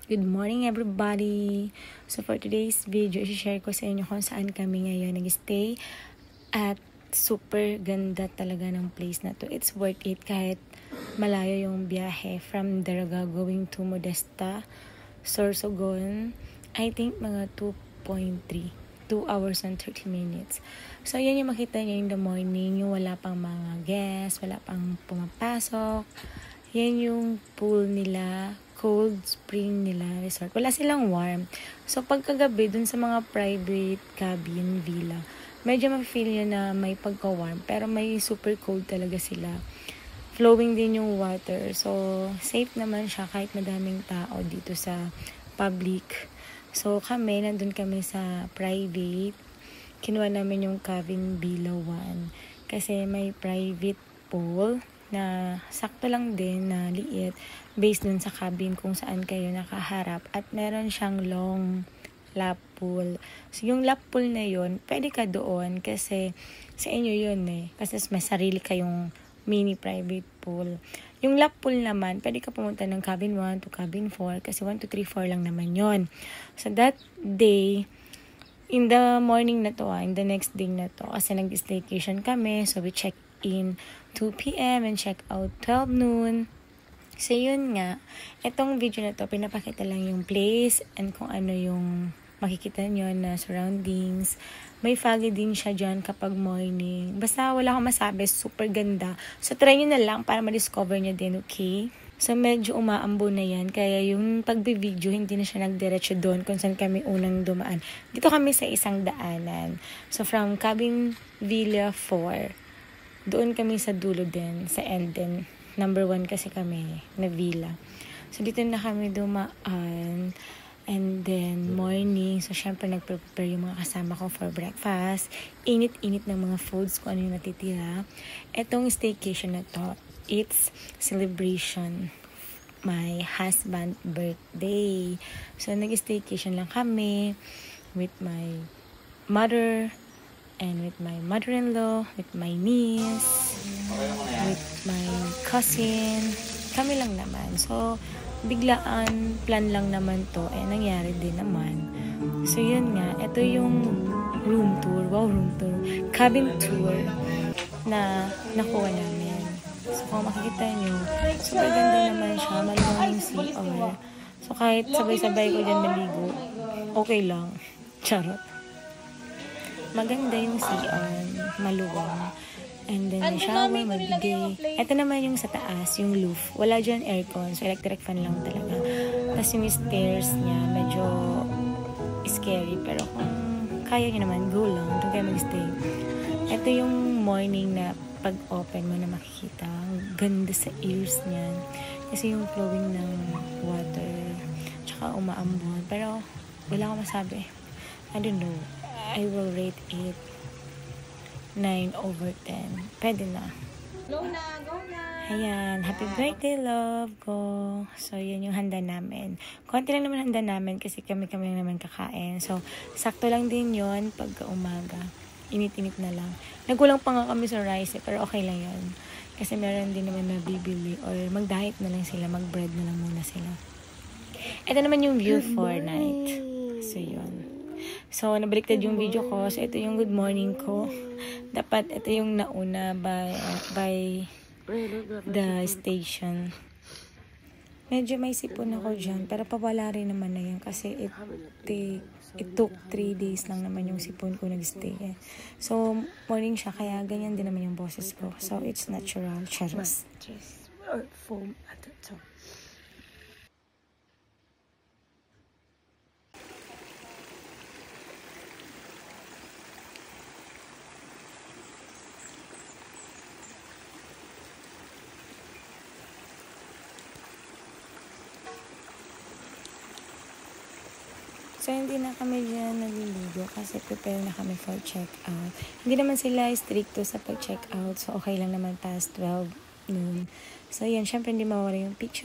Good morning everybody! So for today's video, i-share ko sa inyo kung saan kami ngayon nag-stay at super ganda talaga ng place na to. It's worth it kahit malayo yung biyahe from Daraga going to Modesta, Sorsogon. I think mga 2 hours and 30 minutes. So yan yung makita nyo in the morning, yung wala pang mga guests, wala pang pumapasok. Yan yung pool nila, cold spring nila, resort. Wala silang warm. So, pagkagabi, dun sa mga private cabin, villa, medyo ma-feel nyo na may pagka-warm. Pero may super cold talaga sila. Flowing din yung water. So, safe naman siya kahit madaming tao dito sa public. So, nandun kami sa private. Kinuha namin yung cabin villa 1. Kasi may private pool na sakto lang din na liit based dun sa cabin kung saan kayo nakaharap at meron siyang long lap pool. So yung lap pool na yun, pwede ka doon kasi sa inyo yun kasi may sarili kayong mini private pool. Yung lap pool naman, pwede ka pumunta ng cabin 1 to cabin 4 kasi 1, 2, 3, 4 lang naman yon. So that day, in the morning na to, in the next day na to, kasi nag-staycation kami, so we check in 2 p.m. and check out 12 noon. So yun nga, itong video na to, pinapakita lang yung place and kung ano yung makikita nyo na surroundings. May foggy din siya dyan kapag morning. Basta wala akong masabi, super ganda. So try nyo na lang para ma-discover nyo din, okay? So medyo umaambo na yan, kaya yung pagbe-video hindi na siya nagdiretso doon kung saan kami unang dumaan. Dito kami sa isang daanan. So from Cabin Villa 4, doon kami sa dulo din, sa end din. Number 1 kasi kami na villa. So dito na kami dumaan. And then morning, so syempre nagprepare yung mga kasama ko for breakfast. Init-init ng mga foods kung ano yung natitira. Etong staycation na to, it's celebration my husband birthday. So nag-staycation lang kami with my mother and with my mother-in-law, with my niece, with my cousin. Kami lang naman. So biglaan, plan lang naman to, nangyari din naman. So yun nga, ito yung room tour, cabin tour na nakuha namin. So kung makikita nyo, super ganda naman siya, maluwang yung CR. So kahit sabay-sabay ko dyan maligo, okay lang. Charot. Maganda yung CR, maluwang. And then may shower, may bigay. Ito naman yung sa taas, yung roof. Wala dyan aircon, so electric fan lang talaga. Tapos yung stairs niya, medyo scary. Pero kung kaya nyo naman, go lang. Doon kayo mag-stay. Ito yung morning na pag-open mo na makikita. Ganda sa ears niyan. Kasi yung flowing ng water. Tsaka umaambon. Pero wala akong masabi. I don't know. I will rate it 9/10. Pwede na. Go na, go na. Ayan. Happy birthday, love ko. So, yan yung handa namin. Konti lang naman handa namin kasi kami lang naman kakain. So, sakto lang din yon pagka umaga. Init-init na lang. Nagkulang pa nga kami sa rice pero okay lang yon. Kasi meron din naman na bibili or mag-diet na lang sila. Mag-bread na lang muna sila. Ito naman yung view for night. So, yun. So, nabaliktad yung video ko. So, ito yung good morning ko. Dapat, ito yung nauna by the station. Medyo may sipon ako dyan. Pero pawala rin naman na yan. Kasi it took 3 days lang naman yung sipon ko nag-stay. So, morning siya. Kaya ganyan din naman yung boses ko. So, it's natural. Charos. Foam at the top. So, hindi na kami dyan naliligo kasi prepare na kami for check-out. Hindi naman sila stricto sa pag-check-out. So, okay lang naman past 12 noon. So, yan. Syempre, hindi mawala yung picture.